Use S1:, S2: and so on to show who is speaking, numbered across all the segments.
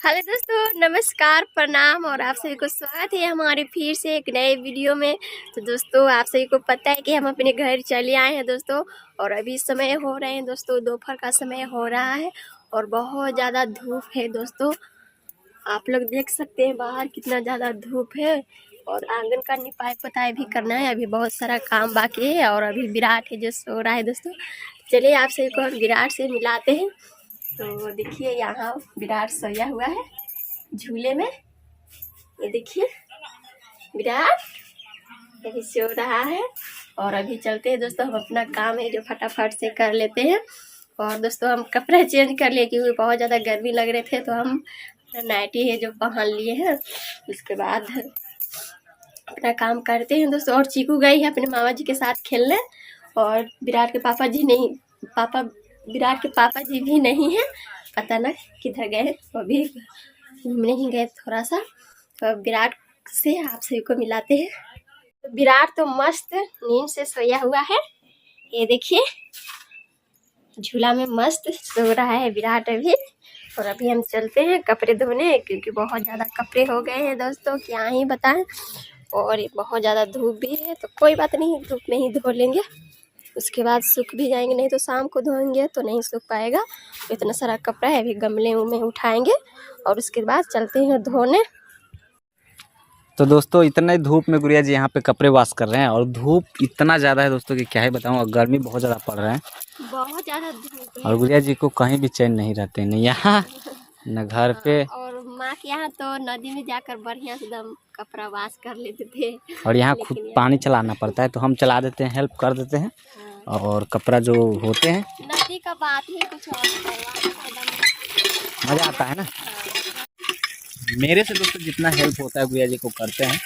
S1: Hello दोस्तों, नमस्कार, प्रणाम और आप सभी को स्वागत है हमारे फिर से एक नए वीडियो में। तो दोस्तों, आप सभी को पता है कि हम अपने घर चले आए हैं दोस्तों। और अभी समय हो रहे हैं दोस्तों, दोपहर का समय हो रहा है और बहुत ज़्यादा धूप है दोस्तों। आप लोग देख सकते हैं बाहर कितना ज़्यादा धूप है। और आंगन का निपाई पोताई भी करना है, अभी बहुत सारा काम बाकी है। और अभी विराट है जो सो रहा है दोस्तों। चलिए आप सभी को हम विराट से मिलाते हैं। तो देखिए, यहाँ विराट सोया हुआ है झूले में। ये देखिए विराट अभी सो रहा है। और अभी चलते हैं दोस्तों, हम अपना काम है जो फटाफट से कर लेते हैं। और दोस्तों, हम कपड़े चेंज कर लिए क्योंकि बहुत ज़्यादा गर्मी लग रहे थे, तो हम नाइटी है जो पहन लिए हैं। उसके बाद अपना काम करते हैं दोस्तों। और चीकू गई है अपने मामा जी के साथ खेलने। और विराट के पापा जी विराट के पापा जी भी नहीं है, पता ना किधर गए, वो भी घूमने ही गए थोड़ा सा। तो अब विराट से आप सभी को मिलाते हैं। तो विराट तो मस्त नींद से सोया हुआ है, ये देखिए झूला में मस्त सो रहा है विराट अभी। और अभी हम चलते हैं कपड़े धोने, क्योंकि बहुत ज़्यादा कपड़े हो गए हैं दोस्तों, क्या ही बताएं। और ये बहुत ज़्यादा धूप भी है, तो कोई बात नहीं, धूप में ही धो लेंगे। उसके बाद सूख भी जाएंगे, नहीं तो शाम को धोएंगे तो नहीं सूख पाएगा। तो इतना सारा कपड़ा है, अभी गमले में उठाएंगे और उसके बाद चलते हैं धोने।
S2: तो दोस्तों, इतना ही धूप में गुड़िया जी यहाँ पे कपड़े वॉश कर रहे हैं। और धूप इतना ज़्यादा है दोस्तों कि क्या ही बताऊँ, और गर्मी बहुत ज़्यादा पड़ रहा है,
S1: बहुत ज़्यादा धूप है।
S2: और गुड़िया जी को कहीं भी चैन नहीं रहते, न यहाँ न घर पे।
S1: और माँ के यहाँ तो नदी में जाकर बढ़िया से एकदम कपड़ा वॉश कर लेते थे।
S2: और यहाँ खुद पानी चलाना पड़ता है, तो हम चला देते हैं, हेल्प कर देते हैं। और कपड़ा जो होते हैं,
S1: नदी का बात ही कुछ और है,
S2: मज़ा आता है ना। मेरे से दोस्तों जितना हेल्प होता है गुड़िया जी को करते हैं,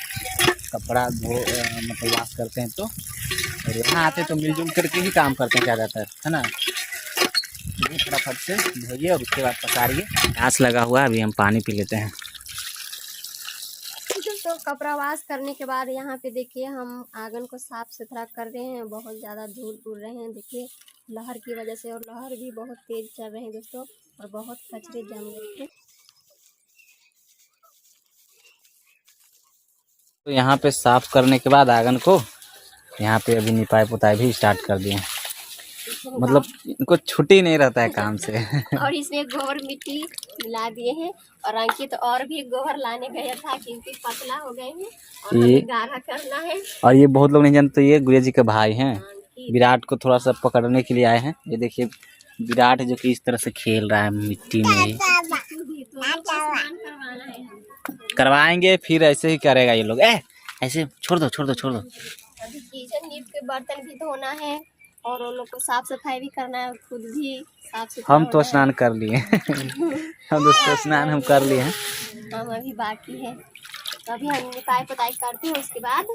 S2: कपड़ा मतलब वॉश करते हैं। तो और यहाँ आते तो मिलजुल करके ही काम करते हैं ज़्यादातर, है ना। फटाफट से धोइए और उसके बाद पकारिए। प्यास लगा हुआ है, अभी हम पानी पी लेते हैं।
S1: तो कपड़ा वॉश करने के बाद यहाँ पे देखिए हम आंगन को साफ सुथरा कर रहे हैं। बहुत ज़्यादा धूल उड़ रहे हैं देखिए, लहर की वजह से। और लहर भी बहुत तेज चल रहे हैं दोस्तों, और बहुत कचरे जम गए थे।
S2: तो यहाँ पे साफ करने के बाद आंगन को, यहाँ पे अभी निपाई पुताई भी स्टार्ट कर दिए। मतलब इनको छुट्टी नहीं रहता है काम से।
S1: और इसमें गोबर मिट्टी मिला दिए हैं। और अंकित और भी गोबर लाने गया था, क्योंकि पतला हो गए हैं और हमें गाढ़ा करना है।
S2: और ये बहुत लोग नहीं जानते, ये गुड़िया जी के भाई हैं। विराट को थोड़ा सा पकड़ने के लिए आए हैं। ये देखिए विराट जो कि इस तरह से खेल रहा है मिट्टी में। करवाएंगे, फिर ऐसे ही करेगा ये लोग। ऐसे छोड़ दो छोड़ दो छोड़ दो।
S1: अभी किचन नीट के बर्तन भी धोना है और उन लोग को साफ सफाई भी करना है, और खुद भी साफ सुथरा।
S2: हम तो स्नान कर लिए। हम दोस्तों स्नान हम कर लिए हैं,
S1: हम अभी बाकी है। तो अभी हम निपाई पोताई करते हैं, उसके बाद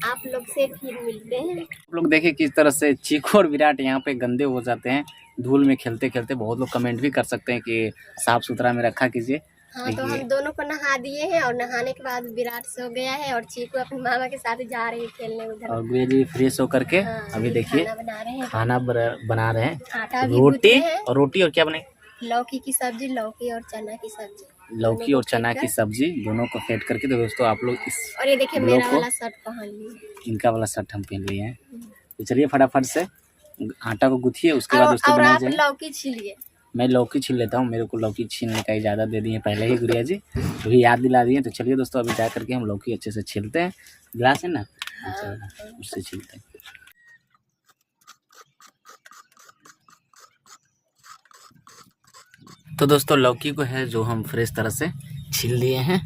S1: आप लोग से फिर मिलते हैं।
S2: आप लोग देखें किस तरह से चीकू और विराट यहाँ पे गंदे हो जाते हैं धूल में खेलते खेलते। बहुत लोग कमेंट भी कर सकते हैं कि साफ सुथरा में रखा कीजिए।
S1: हाँ, तो हम दोनों को नहा दिए हैं, और नहाने के बाद विराट सो गया है और चीकू अपने मामा के साथ जा रही है खेलने उधर।
S2: और गुड़िया जी फ्रेश होकर के अभी देखिए खाना बना रहे हैं।
S1: आटा भी
S2: रोटी और क्या बने,
S1: लौकी की सब्जी, लौकी और चना की सब्जी।
S2: लौकी और चना की सब्जी दोनों को फेंट करके। तो दोस्तों आप लोग इस,
S1: और ये देखिए मेरा वाला शर्ट पहन लिए,
S2: इनका वाला शर्ट हम पहन लिए हैं। तो चलिए फटाफट से आटा को गूथिए, उसके बाद दोस्तों बनाया जाए।
S1: लौकी छीलिए।
S2: मैं लौकी छील लेता हूँ, मेरे को लौकी छीलने का इजाज़त दे दी है पहले ही गुड़िया जी, तो भी याद दिला दिए। तो चलिए दोस्तों अभी जा करके हम लौकी अच्छे से छीलते हैं। गिलास है ना, उससे छीलते हैं। तो दोस्तों लौकी को है जो हम फ्रेश तरह से छील लिए हैं।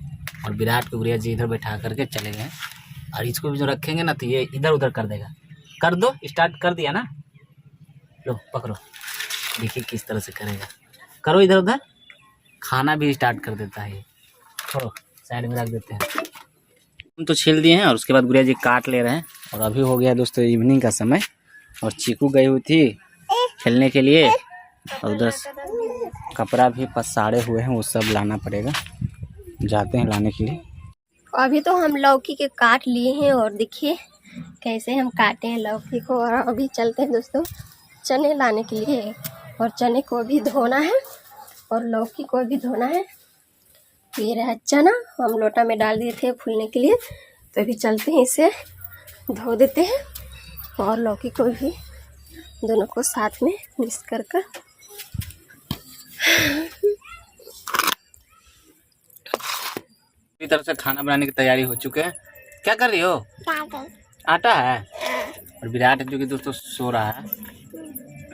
S2: और विराट को गुड़िया जी इधर बैठा करके चले गए। और इसको भी जो रखेंगे ना, तो ये इधर उधर कर देगा। कर दो, स्टार्ट कर दिया ना, लो पकड़ो। देखिए किस तरह से करेगा, करो इधर उधर। खाना भी स्टार्ट कर देता है ये। छोड़ो, साइड में रख देते हैं। हम तो छील दिए हैं और उसके बाद गुड़िया जी काट ले रहे हैं। और अभी हो गया दोस्तों इवनिंग का समय, और चीकू गई हुई थी खेलने के लिए। और उधर कपड़ा भी पसारे हुए हैं, वो सब लाना पड़ेगा, जाते हैं लाने के लिए।
S1: अभी तो हम लौकी के काट लिए हैं, और देखिए कैसे हम काटे हैं लौकी को। और अभी चलते हैं दोस्तों चने लाने के लिए, और चने को भी धोना है और लौकी को भी धोना है। तो ये रहा चना, हम लोटा में डाल दिए थे फूलने के लिए। तो अभी चलते हैं, इसे धो देते हैं और लौकी को भी दोनों को साथ में मिक्स कर कर
S2: पूरी तरह से खाना बनाने की तैयारी हो चुके हैं। क्या कर रही हो? आटा है। और विराट जो कि दोस्तों सो रहा है।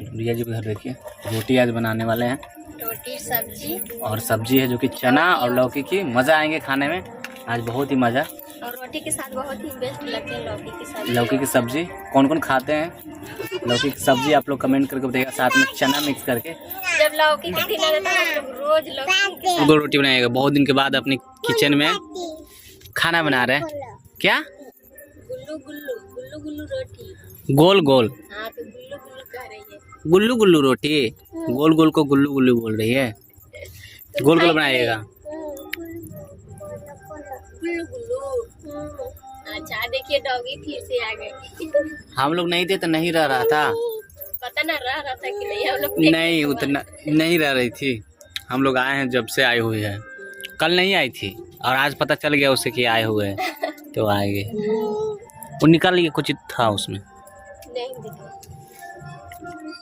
S2: भैया जी को घर देखिए, रोटी आज बनाने वाले हैं।
S1: रोटी सब्जी
S2: और सब्जी है जो कि चना और लौकी की। मज़ा आएंगे खाने में आज, बहुत ही मज़ा।
S1: और रोटी के साथ बहुत ही बेस्ट लगते हैं लौकी की सब्जी।
S2: लौकी की सब्जी कौन कौन खाते हैं लौकी की सब्जी, आप लोग कमेंट करके बताइएगा। साथ में चना मिक्स करके
S1: जब लौकी के दिन आता है हम लोग रोज लौकी
S2: गोल रोटी बनाएगा। बहुत दिन के बाद अपनी किचन में खाना बना रहे हैं। क्या?
S1: गुल्लू गुल्लू गुल्लू गुल्लू रोटी।
S2: गोल गोल?
S1: हाँ तो गुल्लू गुल्लू कह रही है।
S2: गुल्लू गुल्लू रोटी? गोल गोल को गुल्लू गुल्लू बोल रही है। गोल गोल बनाइएगा।
S1: गुल्लू गुल्लू। अच्छा देखिए डॉगी फिर से आ गए।
S2: हम लोग नहीं थे तो नहीं रह रहा था।
S1: पता ना रह रहा था कि नहीं, हम लोग
S2: नहीं उतना नहीं रह रही थी। हम लोग आए हैं जब से आए हुए हैं। कल नहीं आई थी और आज पता चल गया उसे कि आए हुए हैं तो आएंगे। वो निकल गया, कुछ था उसमें।
S1: नहीं दिखा।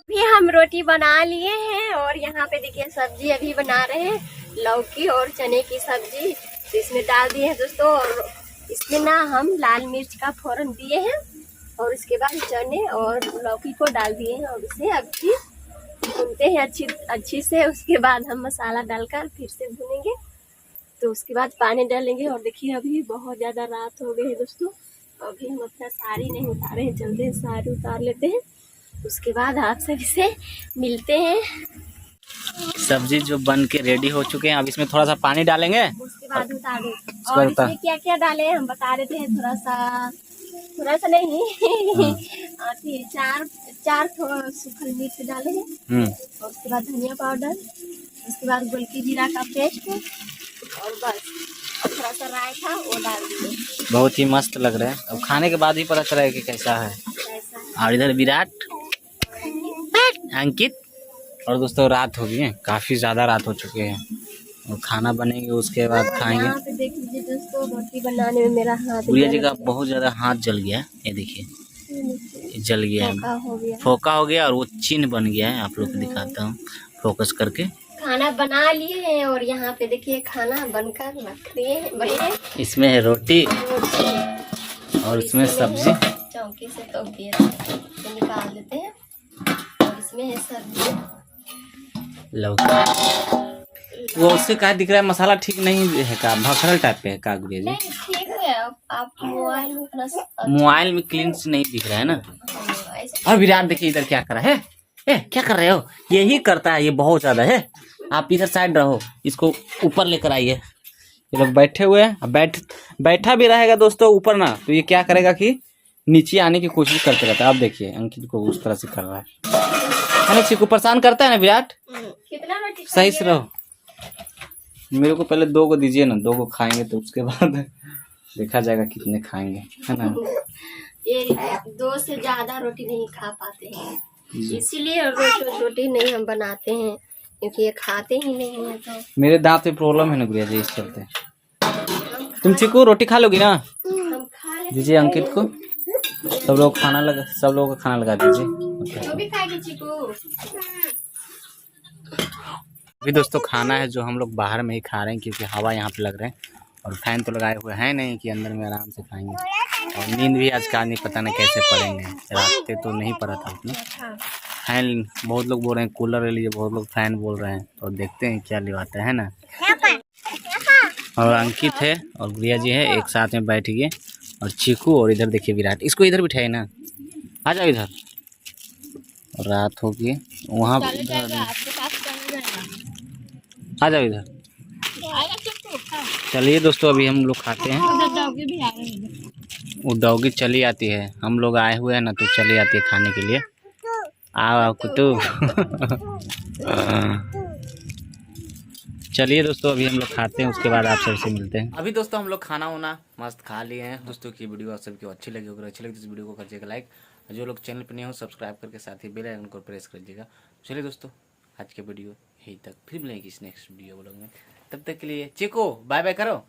S1: भी हम रोटी बना लिए हैं और यहाँ पे देखिए सब्जी अभी बना रहे हैं, लौकी और चने की सब्जी। तो इसमें डाल दिए हैं दोस्तों, और इसमें ना हम लाल मिर्च का फोरन दिए हैं और उसके बाद चने और लौकी को डाल दिए हैं और इसे अभी भूनते हैं अच्छी से। उसके बाद हम मसाला डालकर फिर से भूनेंगे। तो उसके बाद पानी डालेंगे। और देखिए अभी बहुत ज़्यादा रात हो गई है दोस्तों, अभी हम अपना साड़ी नहीं उतारे हैं, जल्दी साड़ी उतार लेते हैं। उसके बाद आप सभी से मिलते हैं।
S2: सब्जी जो बन के रेडी हो चुके हैं, अब इसमें थोड़ा सा पानी डालेंगे।
S1: उसके बाद उतार दें। और इसमें क्या क्या डाले हम बता देते हैं। थोड़ा सा नहीं चार सूखल मिर्च डाले हैं। और उसके बाद धनिया पाउडर, उसके बाद गोलकी जीरा का पेस्ट और बस। और थोड़ा सा राय था वो डाल दिए।
S2: बहुत ही मस्त लग रहा है। अब खाने के बाद ही पता चला कि कैसा है। और इधर विराट, अंकित। और दोस्तों रात हो गई है, काफ़ी ज़्यादा रात हो चुके हैं और खाना बनेंगे उसके बाद खाएंगे।
S1: यहाँ पे देख लीजिए दोस्तों, रोटी बनाने में मेरा हाथ
S2: गुड़िया जी का बहुत ज़्यादा हाथ जल गया है। ये देखिए जल गया है, फोका हो गया और वो चिन्ह बन गया है। आप लोग को दिखाता हूँ फोकस करके। खाना
S1: बना लिए हैं और यहाँ पे देखिए खाना बनकर रख दिए हैं।
S2: इसमें है रोटी और इसमें सब्जी।
S1: चौकी से तो निकाल देते हैं। और इसमें है सब्जी
S2: लौकी। वो उससे क्या दिख रहा है, मसाला ठीक नहीं है का, भखरल टाइप पे है का गुड़िया जी?
S1: नहीं ठीक है। आप
S2: मोबाइल में क्लीन नहीं दिख रहा है ना। और विराट देखिए इधर क्या कर रहा है। क्या कर रहे हो? यही करता है ये बहुत ज्यादा है। आप इधर साइड रहो, इसको ऊपर लेकर आइए। ये लोग बैठे हुए हैं, बैठा भी रहेगा दोस्तों ऊपर ना, तो ये क्या करेगा कि नीचे आने की कोशिश करते रहता है। आप देखिए अंकित को उस तरह से कर रहा है ना, को परेशान करता है ना विराट।
S1: कितना रोटी
S2: सही से रहो। मेरे को पहले 2 को दीजिए ना, 2 को खाएंगे तो उसके बाद देखा जाएगा कितने खाएंगे, है ना।
S1: ये 2 से ज्यादा रोटी नहीं खा पाते हैं, इसीलिए रोटी नहीं हम बनाते हैं, क्योंकि ये खाते ही नहीं है। तो
S2: मेरे दांत में प्रॉब्लम है ना गुड़िया जी, इस चलते। तुम चिकू रोटी खा लोगी ना?
S1: हम खा
S2: दीजिए अंकित को। सब लोग खाना लगा, सब लोगों का खाना लगा दीजिए।
S1: तो भी खाएगी चिकू।
S2: अभी दोस्तों खाना है जो हम लोग बाहर में ही खा रहे हैं, क्योंकि हवा यहाँ पे लग रहा है और फैन तो लगाए हुए हैं नहीं कि अंदर में आराम से खाएंगे। और नींद भी आज का नहीं, पता नहीं कैसे पड़ेंगे। रात तो नहीं पड़ा था उतना। फैन बहुत लोग बोल रहे हैं कूलर ले लीजिए, बहुत लोग फैन बोल रहे हैं, तो देखते हैं क्या लिवाता है ना। और अंकित है और गुड़िया जी है, एक साथ में बैठ गए। और चीकू और इधर देखिए विराट, इसको इधर बिठाए ना, आ जाओ इधर। और रात होगी वहाँ, आ जाओ इधर। चलिए दोस्तों अभी हम लोग खाते हैं। वो डॉगी चली आती है, हम लोग आए हुए हैं ना तो चली आती है खाने के लिए। आओ कुतु। चलिए दोस्तों अभी हम लोग खाते हैं, उसके बाद आप सबसे मिलते हैं। अभी दोस्तों हम लोग खाना वाना मस्त खा लिए हैं। दोस्तों की वीडियो आप सबको अच्छी लगी होगी, अच्छी लगी तो इस वीडियो को करिएगा लाइक, जो लोग चैनल पर नहीं हो सब्सक्राइब करके साथ ही बेल आइकन को प्रेस कर दीजिएगा। चलिए दोस्तों आज के वीडियो यहीं तक, फिर मिलेंगे इस नेक्स्ट वीडियो ब्लॉग में। तब तक के लिए चीकू बाय बाय करो।